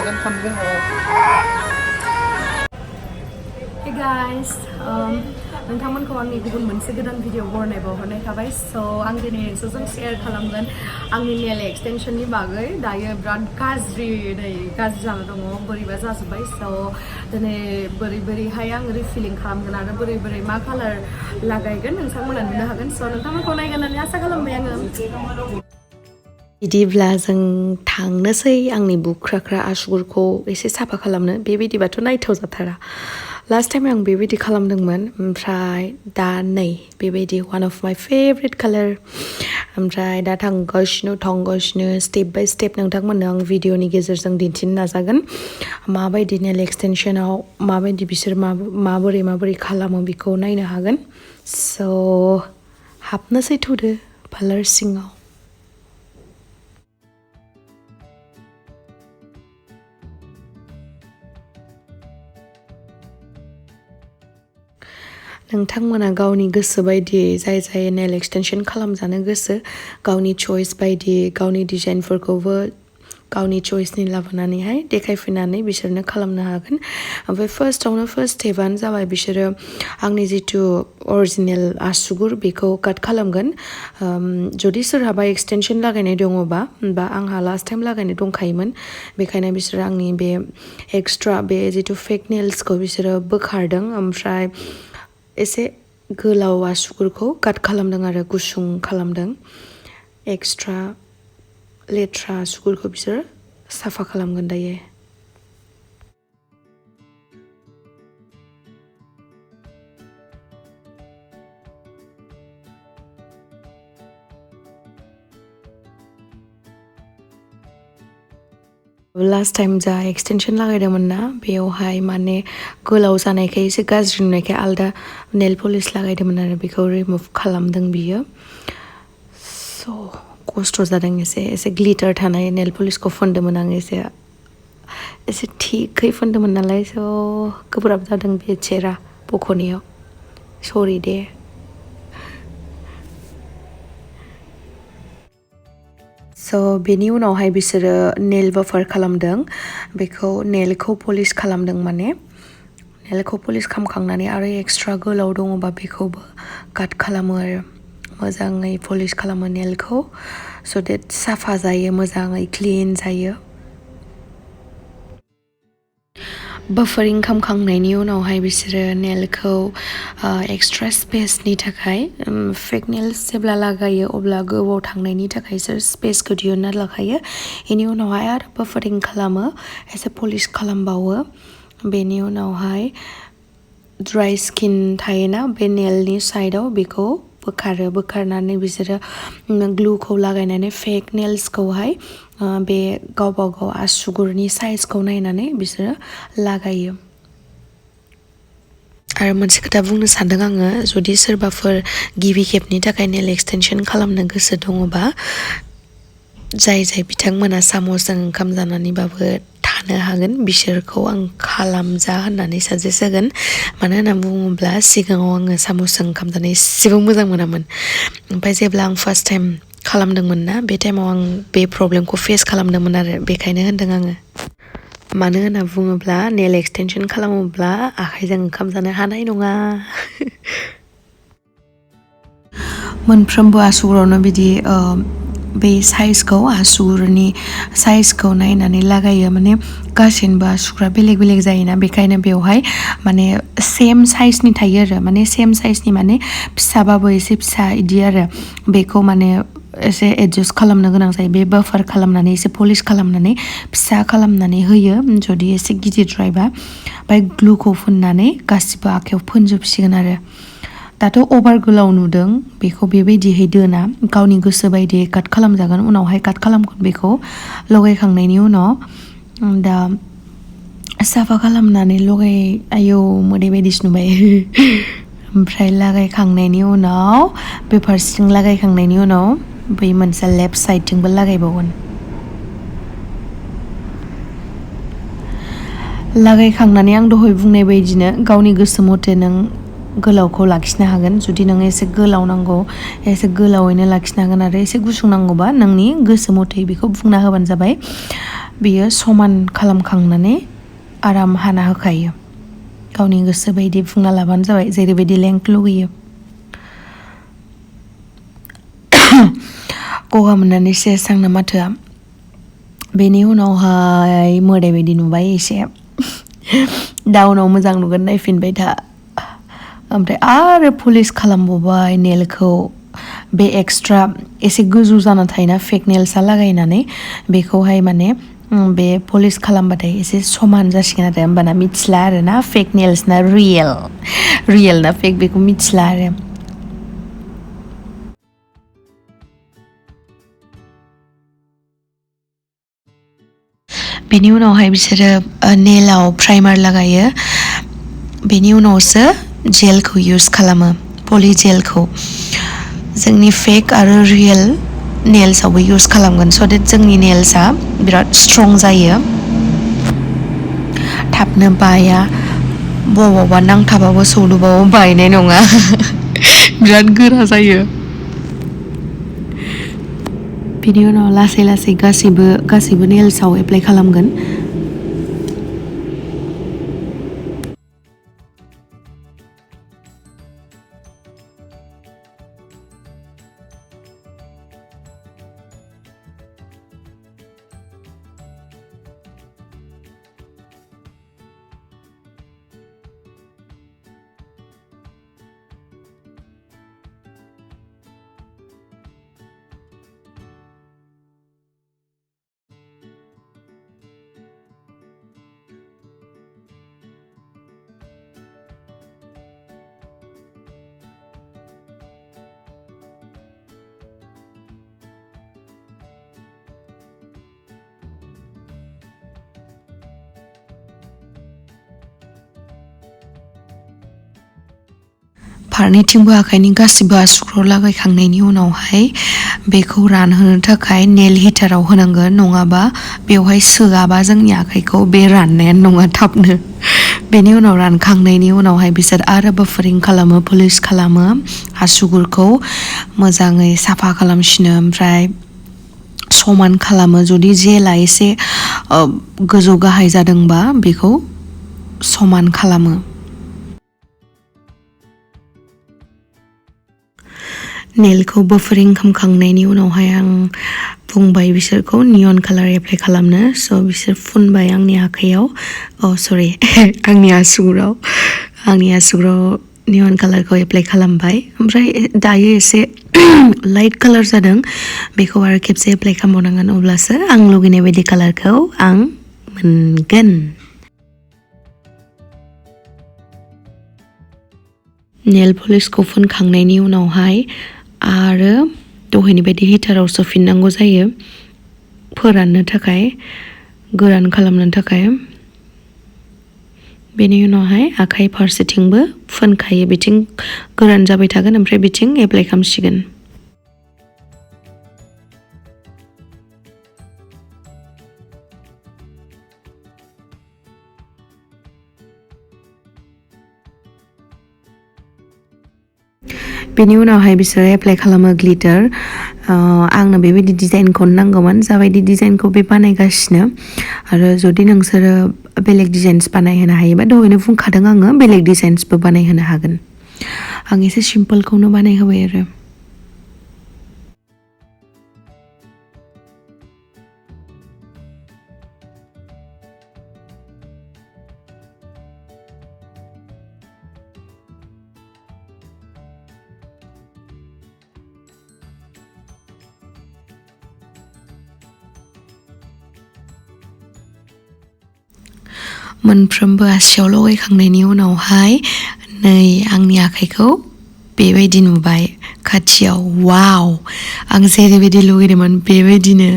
hagwn खालामगोन Hey guys, नोंथांमोनखौ आंनि गुबुन मोनसे गोदान भिडिअ बरनाय बावहरनाय थाबाय सो आं दिनै नोंसोरजों शेयार खालामगोन आंनि नेल एक्सटेंशननि बागै दायो बिराद गाज्रि जाना दङ बोरैबा जाजोब्बाय सो दिनै बोरैहाय आं रिफिलिं खालामगोन आरो बोरै मा कालार लागायगोन नोंथांमोना नुनो हागोन सो नोंथांमोनखौ नायगोन होननानै आसा खालामबाय आङो बिदिब्ला जों थांनोसै आंनि बुख्राख्रा आसुगुरखौ एसे साफा खालामनो बेबायदिबाथ' नायथाव जाथारा लास्ट टाइम आं बेबायदि खालामदोंमोन ओमफ्राय दा नै बेबायदि one of my favorite color ओमफ्राय दा थांगासिनो स्टेप बाय स्टेप नोंथांमोननो आं भिडिअनि गेजेरजों दिन्थिनो नाजागोन माबायदि नेल एक्सटेनसनाव माबायदि बिसोर माबोरै खालामो बेखौ नायनो हागोन स' हाबनोसै थौदो पार्लार सिङाव नोंथांमोना गावनि गोसो बायदियै जाय नेल एक्सटेनसन खालामजानो गोसो गावनि चॉइस बायदि गावनि डिजाइनफोरखौबो गावनि चॉइसनि लाबोनानैहाय देखायफैनानै बिसोरनो खालामनो हागोन ओमफ्राय फार्स्ट स्टेपआनो जाबाय बिसोरो आंनि जितु अरिजिनेल आसुगुर बेखौ काट खालामगोन जुदि सोरहाबा एक्सटेनसन लागायनाय दङबा बा आंहा लास्ट टाइम लागायनाय दंखायोमोन बेखायनो बिसोरो आंनि बे एक्सट्रा बे जितु फेक नेल्सखौ बिसोरो बोखारदों ओमफ्राय एसे गोलाव आसुगुरखौ काट खालामदों आरो गुसुं खालामदों एक्सट्रा लेथ्रा आसुगुरखौ बिसोर साफा खालामगोन दायो लास्ट टाइम जा एक्सटेनसन लागायदोंमोन ना बेयावहाय माने गोलाव जानायखाय एसे गाज्रि नुनायखाय आलदा नेल पलिश लागायदोंमोन आरो बेखौ रिमुभ खालामदों बियो स' खस्थ' जादों एसे ग्लिटार थानाय नेल पलिशखौ फुनदोंमोन आं एसे थिकै फुनदोंमोन नालाय स' गोब्राब जादों बे चेहरा बख'नायाव सरि दे स' बेनि उनावहाय बिसोरो नेल बाफार खालामदों बेखौ नेलखौ पलिश खालामदों माने नेलखौ पलिश खालामखांनानै आरो एक्सट्रा गोलाव दङबा बेखौबो काट खालामो आरो मोजाङै पलिश खालामो नेलखौ स' देट साफा जायो मोजाङै क्लिन जायो बाफारिं खालामखांनायनि उनावहाय बिसोरो नेलखौ एक्सट्रा स्पेसनि थाखाय फेक नेल्स जेब्ला लागायो अब्ला गोबाव थांनायनि थाखाय बिसोर स्पेसखौ दिहुनना लाखायो बेनि उनावहाय आरो बाफारिं खालामो एसे पलिश खालामबावो बेनि उनावहाय ड्राइ स्किन थायोना बे नेलनि साइडआव बेखौ बोखारनानै बिसोरो ग्लुखौ लागायनानै फेक नेल्सखौहाय बे गावबा गाव आसुगुरनि साइजखौ नायनानै बिसोरो लागायो आरो मोनसे खोथा बुंनो सानदों आङो जुदि सोरबाफोर गिबि खेबनि थाखाय नेल एक्सटेनसन खालामनो गोसो दङबा जाय बिथांमोना सामसजों ओंखाम जानानैबाबो थानो हागोन बिसोरखौ आं खालामजा होननानै साजेस्ट होगोन मानो होनना बुङोब्ला सिगाङाव आङो सामसजों ओंखाम जानाय एसेबां मोजां मोनामोन ओमफ्राय जेब्ला आं फार्स्ट टाइम खालामदोंमोन ना बे टाइमाव आं बे प्रब्लेमखौ फेस खालामदोंमोन आरो बेखायनो होनदों आङो मानो होनना बुङोब्ला नेल एक्सटेनसन खालामोब्ला आखाइजों ओंखाम जानो हानाय नङा मोनफ्रोमबो आसुगुरावनो बिदि बे साइजखौ आसुगुरनि साइजखौ नायनानै लागायो माने गासिनबो आसुगुरा बेलेग जायोना बेखायनो बेवहाय माने सेम साइजनि थायो आरो माने सेम साइजनि माने फिसाबाबो एसे फिसा इदि आरो बेखौ माने एसे एडजास्ट खालामनो गोनां जायो बे बाफार खालामनानै एसे पलिश खालामनानै फिसा खालामनानै होयो जुदि एसे गिदिरद्रायबा ओमफ्राय ग्लुखौ फुननानै गासिबो आखायाव फोनजोबसिगोन आरो दाथ' अभार गोलाव नुदों बेखौ बेबायदिहै दोना गावनि गोसो बायदियै काट खालामजागोन उनावहाय काट खालामगोन बेखौ लगायखांनायनि उनाव दा साफा खालामनानै आयौ मोदै बायदिसो नुबाय ओमफ्राय लागायखांनायनि उनाव बे फारसेथिं लागायखांनायनि उनाव बै मोनसे लेफ्ट साइडथिंबो लागायबावगोन लागायखांनानै आं दहाय बुंनाय बायदिनो गावनि गोसो मथे नों गोलावखौ लाखिनो हागोन जुदि नों एसे गोलाव नांगौ एसे गोलावैनो लाखिनो हागोन आरो एसे गुसुं नांगौबा नोंनि गोसो मथे बेखौ बुंना होबानो जाबाय बियो समान खालामखांनानै आराम हाना होखायो गावनि गोसो बायदि फुंना लाबानो जाबाय जेरैबायदि लेंथ लुगैयो गगा मोननानै सेस आंना माथोआ बेनि उनावहाय मोदाय बायदि नुबाय एसे दा उनाव मोजां नुगोन नायफिनबाय था ओमफ्राय आरो पलिश खालामबावबाय नेलखौ बे एक्सट्रा एसे गोजौ जाना थायोना फेक नेल्सआ लागायनानै बेखौहाय माने बे पलिश खालामबाथाय एसे समान जासिगोन आरो होमबाना मिथिला आरो ना फेक नेल्स ना रियेल ना फेक बेखौ मिथिला आरो बेनि उनावहाय बिसोरो नेलाव प्राइमार लागायो बेनि उनावसो जेलखौ इउज खालामो पलि जेलखौ जोंनि फेक आरो रियेल नेल्सआवबो इउज खालामगोन स देट जोंनि नेल्सआ बिराद स्ट्रं जायो थाबनो बाया बबावबा नांथाबाबो सौलुबाबो बायनाय नङा बिराद गोरा जायो बिनि उनाव लासै लासै गासैबो नेल्सआव एप्लाइ खालामगोन फारनैथिंबो आखाइनि गासिबो आसुगुराव लागायखांनायनि उनावहाय बेखौ रानहोनो थाखाय नेल हिटाराव होनांगोन नङाबा बेवहाय सोआबा जोंनि आखाइखौ बे राननायानो नङा थाबनो बेनि उनाव रानखांनायनि उनावहाय बिसोर आरो बाफारिं खालामो पलिश खालामो आसुगुरखौ मोजाङै साफा खालामसिनो ओमफ्राय समान खालामो जुदि जेला एसे गोजौ गाहाय जादोंबा बेखौ समान खालामो नेलखौ बाफारिं खालामखांनायनि उनावहाय आं बुंबाय बिसोरखौ नियन कालार एप्लाइ खालामनो स बिसोर फुनबाय आंनि आखाइयाव आंनि आसुगुराव नियन कालारखौ एप्लाइ खालामबाय ओमफ्राय दायो एसे लाइट कालार जादों बेखौ आरो खेबसे एप्लाइ खालामबावनांगोन अब्लासो आं लुगैनाय बायदि कालारखौ आं मोनगोन नेल पलिशखौ फुनखांनायनि उनावहाय आरो दहायनि बायदि हिटाराव सोफिननांगौ जायो फोराननो थाखाय गोरान खालामनो थाखाय बेनि उनावहाय आखाइ फारसेथिंबो फुनखायो बिथिं गोरान जाबाय थागोन ओमफ्राय बिथिं एप्लाइ खालामसिगोन बेनि उनावहाय बिसोरो एप्लाइ खालामो ग्लिटार आंनो बेबायदि डिजाइनखौनो नांगौमोन जाबायदि डिजाइनखौ बे बानायगासिनो आरो जुदि नोंसोरो बेलेग डिजाइन्स बानायहोनो हायोबा दहायनो बुंखादों आङो बेलेग डिजाइन्सबो बानायहोनो हागोन आं एसे सिम्पोलखौनो बानायहोबाय आरो मोनफ्रोमबो आसियाव लगायखांनायनि उनावहाय नै आंनि आखाइखौ बेबायदि नुबाय खाथियाव वाव आं जेरैबायदि लुगैदोंमोन बेबायदिनो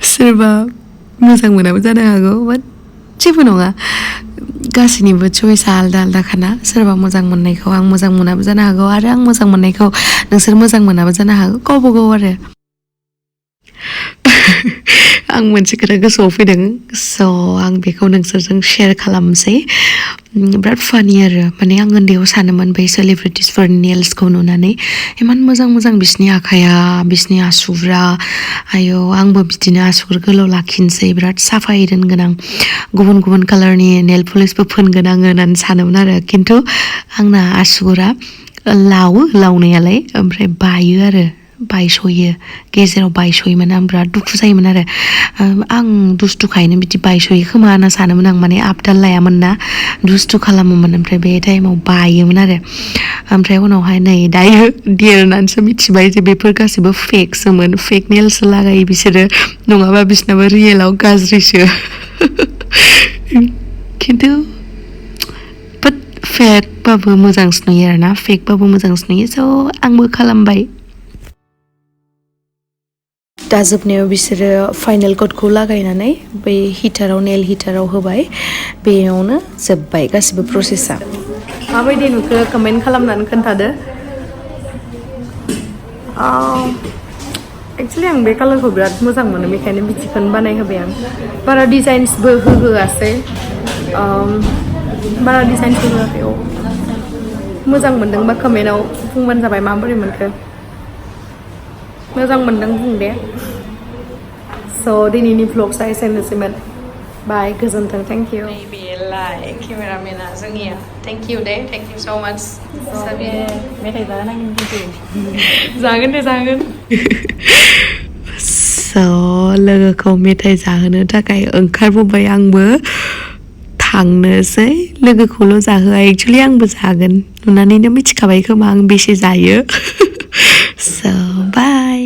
सोरबा मोजां मोनाबो जानो हागौ बाट जेबो नङा गासैनिबो चयसा आलदा आलदाखाना सोरबा मोजां मोननायखौ आं मोजां मोनाबो जानो हागौ आरो आं मोजां मोननायखौ नोंसोर मोजां मोनाबो जानो हागौ गावबा गाव आरो आं मोनसे खोथा गोसोआव फैदों स' आं बेखौ नोंसोरजों शेयार खालामसै बिराद फानि आरो माने आं उन्दैयाव सानोमोन बै सेलिब्रिटिसफोरनि नेल्सखौ नुनानै इमान मोजां मोजां बिसिनि आखाइया बिसिनि आसुगुरा आयौ आंबो बिदिनो आसुगुर गोलाव लाखिनोसै बिराद साफायै दोनगोन आं गुबुन गुबुन कालारनि नेल पलिसबो फोनगोन आङो होननानै सानोमोन आरो खिन्थु आंना आसुगुरा लावो लावनायालाय ओमफ्राय बायो आरो बायस'यो गेजेराव बायस'योमोन आं बिराद दुखु जायोमोन आरो आं दुस्थुखायनो बिदि बायस'यो खोमा होनना सानोमोन आं माने आपदाल लायामोन ना दुस्थु खालामोमोन ओमफ्राय बे टाइमाव बायोमोन आरो ओमफ्राय उनावहाय नै दायो देरनानैसो मिथिबाय जे बेफोर गासैबो फेकसोमोन फेक नेल्ससो लागायो बिसोरो नङाबा बिसोरनाबो रियेलाव गाज्रिसो खिन्थु बाट फेकबाबो मोजांसो नुयो आरोना फेकबाबो मोजांसो नुयो स' आंबो खालामबाय दा जोबनायाव बिसोरो फाइनेल कटखौ लागायनानै बै हिटाराव नेल हिटाराव होबाय बेयावनो जोब्बाय गासिबो प्रसेसा माबायदि नुखो कमेन्ट खालामनानै खोन्थादो एक्चुअली आं बे कालारखौ बिराद मोजां मोनो बेखायनो बिदिखौनो बानायहोबाय आं बारा डिजाइन्सबो होहोआसै बारा डिजाइन्सबो होआखै मोजां मोनदोंबा कमेन्टआव बुंबानो जाबाय माबोरै मोनखो मोजां मोनदों बुं दे स' दिनैनि भ्लग्सआ एसेनोसैमोन बाय गोजोन्थों थेंक इउ नैबेलाय केमेरामेना जोंनिया thank you Day thank you स' माच मेथाइ जागोन जागोन दे जागोन स' लोगोखौ मेथाइ जाहोनो थाखाय ओंखारबोबाय आंबो थांनोसै लोगोखौल' जाहोआ एक्चुअली आंबो जागोन नुनानैनो मिथिखाबाय खोमा आं बेसे जायो स' बाय